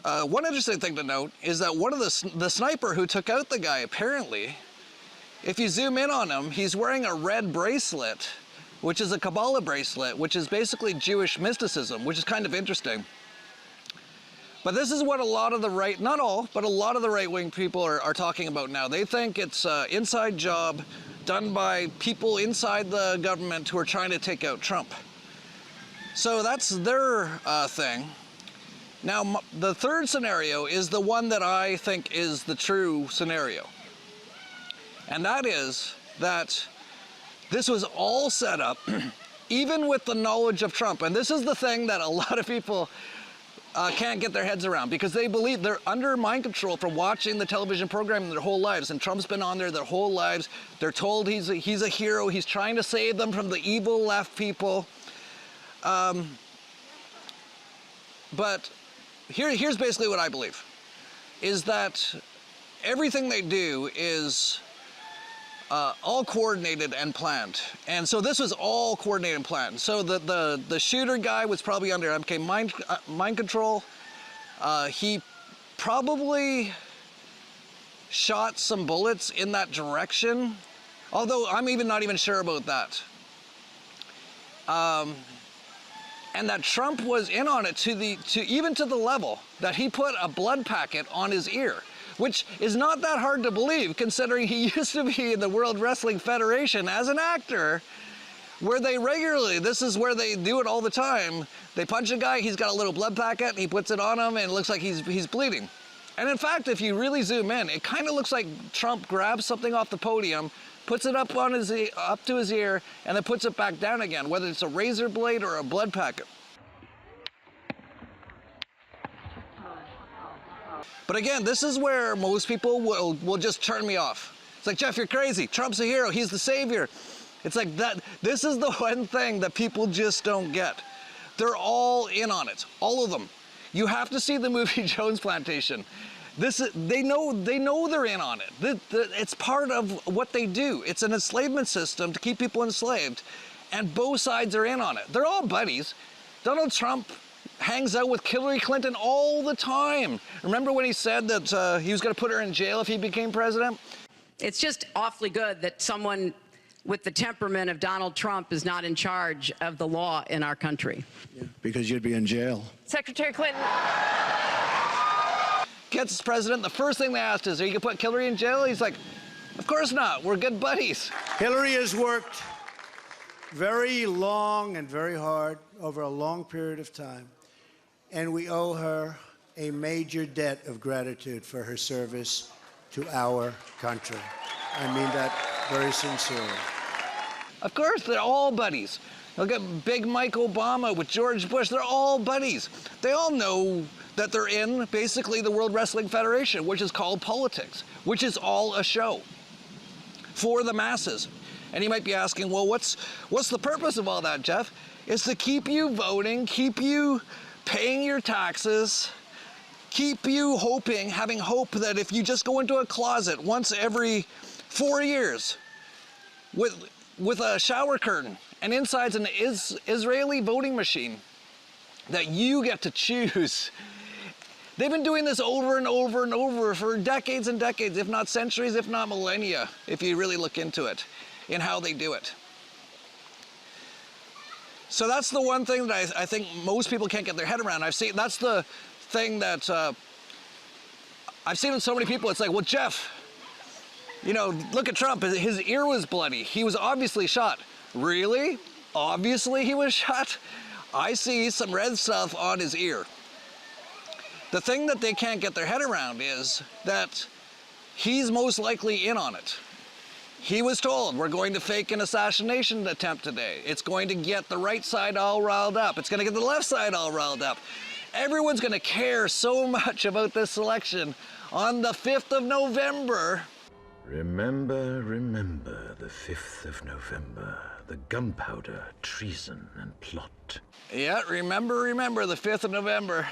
One interesting thing to note is that one of the sniper who took out the guy, apparently, if you zoom in on him, he's wearing a red bracelet, which is a Kabbalah bracelet, which is basically Jewish mysticism, which is kind of interesting. But this is what a lot of the right, not all, but a lot of the right-wing people are talking about now. They think it's an inside job done by people inside the government who are trying to take out Trump. So that's their thing. Now, the third scenario is the one that I think is the true scenario. And that is that this was all set up, even with the knowledge of Trump. And this is the thing that a lot of people can't get their heads around, because they believe they're under mind control from watching the television program their whole lives. And Trump's been on there their whole lives. They're told he's a hero. He's trying to save them from the evil left people. But here's basically what I believe, is that everything they do is all coordinated and planned. And so this was all coordinated and planned. So the shooter guy was probably under MK mind control. He probably shot some bullets in that direction, although I'm not even sure about that. And that Trump was in on it even to the level that he put a blood packet on his ear, which is not that hard to believe, considering he used to be in the World Wrestling Federation as an actor, where they regularly, this is where they do it all the time, they punch a guy, he's got a little blood packet, he puts it on him, and it looks like he's bleeding. And in fact, if you really zoom in, it kind of looks like Trump grabs something off the podium, puts it up to his ear, and then puts it back down again, whether it's a razor blade or a blood packet. But again, this is where most people will just turn me off. It's like, Jeff, you're crazy. Trump's a hero. He's the savior. It's like that. This is the one thing that people just don't get. They're all in on it, all of them. You have to see the movie Jones Plantation. They know they're in on it. It's part of what they do. It's an enslavement system to keep people enslaved, and both sides are in on it. They're all buddies. Donald Trump hangs out with Hillary Clinton all the time. Remember when he said that he was going to put her in jail if he became president? It's just awfully good that someone with the temperament of Donald Trump is not in charge of the law in our country. Yeah, because you'd be in jail. Secretary Clinton gets president, the first thing they asked is, are you going to put Hillary in jail? He's like, of course not. We're good buddies. Hillary has worked very long and very hard over a long period of time, and we owe her a major debt of gratitude for her service to our country. I mean that very sincerely. Of course, they're all buddies. Look at big Mike Obama with George Bush. They're all buddies. They all know that they're in basically the World Wrestling Federation, which is called politics, which is all a show for the masses. And you might be asking, well, what's the purpose of all that, Jeff? It's to keep you voting, keep you paying your taxes, keep you having hope that if you just go into a closet once every 4 years with a shower curtain and inside's an Israeli voting machine, that you get to choose. They've been doing this over and over and over for decades and decades, if not centuries, if not millennia, if you really look into it, in how they do it. So that's the one thing that I think most people can't get their head around. That's the thing that I've seen in so many people. It's like, well, Jeff, you know, look at Trump. His ear was bloody. He was obviously shot. Really? Obviously he was shot? I see some red stuff on his ear. The thing that they can't get their head around is that he's most likely in on it. He was told, we're going to fake an assassination attempt today. It's going to get the right side all riled up. It's going to get the left side all riled up. Everyone's going to care so much about this election on the 5th of November. Remember, remember the 5th of November, the gunpowder, treason, and plot. Yeah, remember the 5th of November.